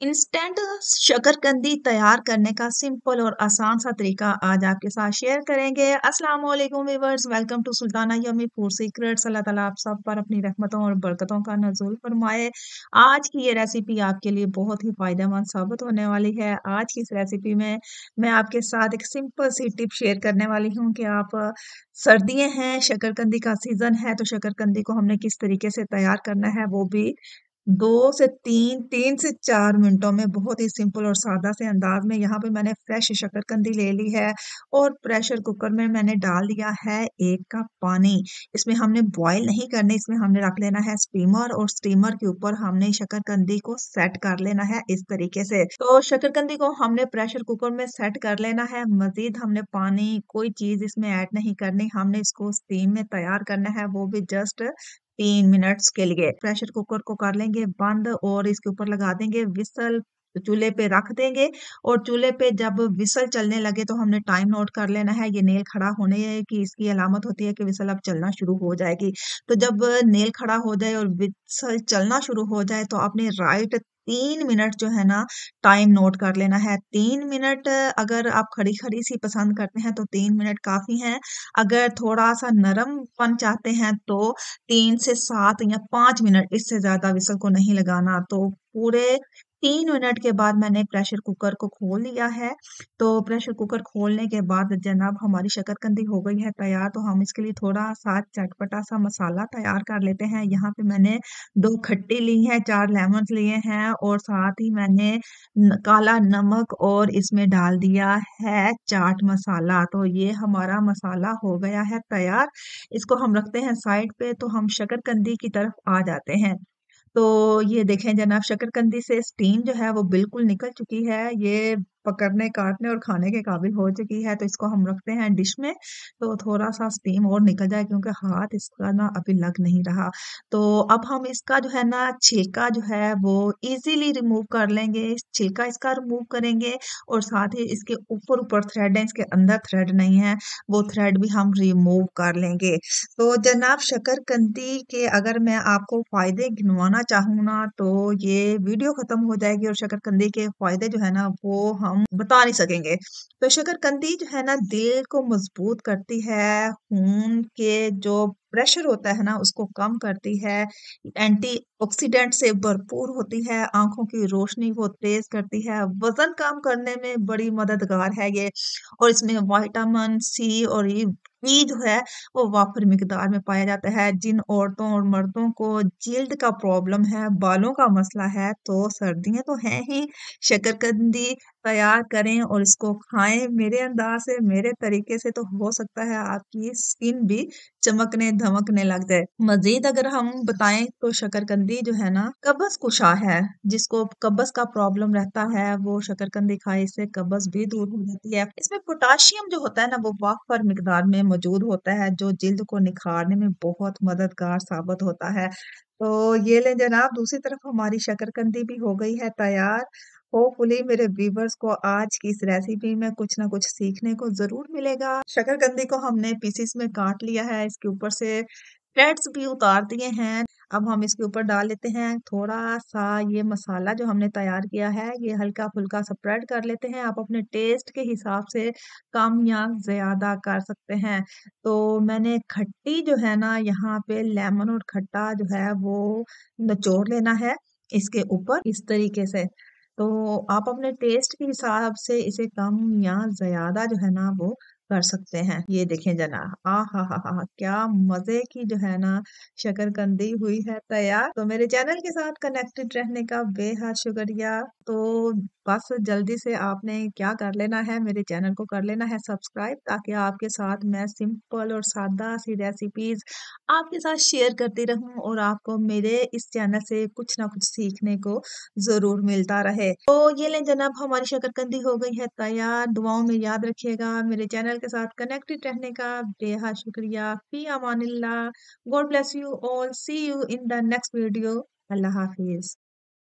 Instant शकरकंदी तैयार करने का सिंपल और आसान सा तरीका आज आपके साथ शेयर करेंगे। अस्सलाम वालेकुम viewers, welcome to Sultana yummy food secrets. अल्लाह ताला आप सब पर अपनी रहमतों और बरकतों का नज़ूल फरमाए। आज की ये रेसिपी आपके लिए बहुत ही फ़ायदेमंद साबित होने वाली है। आज की इस रेसिपी में मैं आपके साथ एक सिंपल सी टिप शेयर करने वाली हूँ कि आप सर्दियाँ हैं, शकरकंदी का सीज़न है, तो शकरकंदी को हमने किस तरीके से तैयार करना है, वो भी 2 से 3 से 4 मिनटों में बहुत ही सिंपल और सादा से अंदाज में। यहाँ पे मैंने फ्रेश शकरकंदी ले ली है और प्रेशर कुकर में मैंने डाल दिया है 1 कप पानी। इसमें हमने बॉयल नहीं करनी, इसमें हमने रख लेना है स्टीमर और स्टीमर के ऊपर हमने शकरकंदी को सेट कर लेना है इस तरीके से। तो शकरकंदी को हमने प्रेशर कुकर में सेट कर लेना है। मज़ीद हमने पानी कोई चीज़ इसमें ऐड नहीं करनी, हमने इसको स्टीम में तैयार करना है, वो भी जस्ट 3 मिनट्स के लिए। प्रेशर कुकर को कर लेंगे बंद और इसके ऊपर लगा देंगे व्हिसल, चूल्हे पे रख देंगे और चूल्हे पे जब व्हिसल चलने लगे तो हमने टाइम नोट कर लेना है। ये नेल खड़ा होने की इसकी अलामत होती है कि व्हिसल अब चलना शुरू हो जाएगी। तो जब नेल खड़ा हो जाए और व्हिसल चलना शुरू हो जाए तो अपने राइट 3 मिनट जो है ना टाइम नोट कर लेना है। 3 मिनट अगर आप खड़ी-खड़ी सी पसंद करते हैं तो 3 मिनट काफ़ी हैं। अगर थोड़ा-सा नरमपन चाहते हैं तो 3 से 7 या 5 मिनट, इससे ज़्यादा व्हिसल को नहीं लगाना। तो पूरे 3 मिनट के बाद मैंने प्रेशर कुकर को खोल लिया है। तो प्रेशर कुकर खोलने के बाद जनाब हमारी शकरकंदी हो गई है तैयार, तो हम इसके लिए थोड़ा-सा चटपटा-सा मसाला तैयार कर लेते हैं। यहाँ पे मैंने 2 खट्टी ली हैं, 4 लेमन्स लिए हैं और साथ ही मैंने काला नमक और इसमें डाल दिया है चाट मसाला। तो ये हमारा मसाला हो गया है तैयार। इसको हम रखते हैं साइड पे, तो हम शकरकंदी की तरफ आ जाते हैं। तो ये देखें जनाब, शकरकंदी से स्टीम जो है वो बिल्कुल निकल चुकी है। ये पकड़ने, काटने और खाने के काबिल हो चुकी है। तो इसको हम रखते हैं डिश में, तो थोड़ा-सा स्टीम और निकल जाए क्योंकि हाथ इसका ना अभी लग नहीं रहा। तो अब हम इसका जो है ना छिलका जो है वो इज़िली रिमूव कर लेंगे। छिलका इसका रिमूव करेंगे और साथ ही इसके ऊपर-ऊपर थ्रेड है, इसके अंदर थ्रेड नहीं है, वो थ्रेड भी हम रिमूव कर लेंगे। तो जनाब शकरकंदी के अगर मैं आपको फ़ायदे गिनवाना चाहूँ ना तो ये वीडियो ख़त्म हो जाएगी और शकरकंदी के फ़ायदे जो है ना वो हम बता नहीं सकेंगे। तो शकरकंदी जो है ना दिल को मज़बूत करती है, खून के जो प्रेशर होता है ना उसको कम करती है, एंटीऑक्सीडेंट से भरपूर होती है, आँखों की रोशनी को तेज़ करती है, वज़न कम करने में बड़ी मददगार है ये और इसमें विटामिन सी और ई बी जो है वो वाफिर मिकदार में पाया जाता है। जिन औरतों और मर्दों को जिल्द का प्रॉब्लम है, बालों का मसला है, तो सर्दियाँ तो हैं ही, शकरकंदी तैयार करें और इसको खाएँ। मेरे अंदाज़ से, मेरे तरीके से तो हो सकता है आपकी स्किन भी चमकने, धमकने लग जाए। मज़ीद अगर हम बताएँ तो शकरकंदी जो है ना कब्ज़ कुशा है। जिसको कब्ज़ का प्रॉब्लम रहता है वो शकरकंदी खाए, इससे कब्ज़ भी दूर हो जाती है। इसमें पोटेशियम जो होता है ना वो वाफ़िर मिकदार में मौजूद होता है जो जिल्द को निखारने में बहुत मददगार साबित होता है। तो ये लें जनाब, दूसरी तरफ हमारी शकरकंदी भी हो गई है तैयार। होपफुली मेरे व्यूअर्स को आज की इस रेसिपी में कुछ ना कुछ सीखने को ज़रूर मिलेगा। शकरकंदी को हमने पीसेस में काट लिया है, इसके ऊपर से थ्रेड्स भी उतार दिए हैं। अब हम इसके ऊपर डाल लेते हैं थोड़ा-सा ये मसाला जो हमने तैयार किया है, ये हल्का-फुल्का स्प्रेड कर लेते हैं। आप अपने टेस्ट के हिसाब से कम या ज़्यादा कर सकते हैं। तो मैंने खट्टी जो है ना यहाँ पे लेमन और खट्टा जो है वो निचोड़ लेना है इसके ऊपर इस तरीके से। तो आप अपने टेस्ट के हिसाब से इसे कम या ज़्यादा जो है ना वो कर सकते हैं। ये देखें जना, आहाहाहा! क्या मज़े की जो है ना शकरकंदी हुई है तैयार। तो मेरे चैनल के साथ कनेक्टेड रहने का बेहद शुक्रिया। तो बस जल्दी से आपने क्या कर लेना है, मेरे चैनल को कर लेना है सब्सक्राइब, ताकि आपके साथ मैं सिंपल और सादा सी रेसिपीज़ आपके साथ शेयर करती रहूँ और आपको मेरे इस चैनल से कुछ ना कुछ सीखने को ज़रूर मिलता रहे। तो ये लें जनाब, हमारी शकरकंदी हो गई है तैयार। दुआओं में याद रखिएगा। मेरे चैनल के साथ कनेक्टेड रहने का बेहद शुक्रिया। फ़ी अमानिल्लाह। God bless you all. See you in the next video. अल्लाह हाफ़िज़।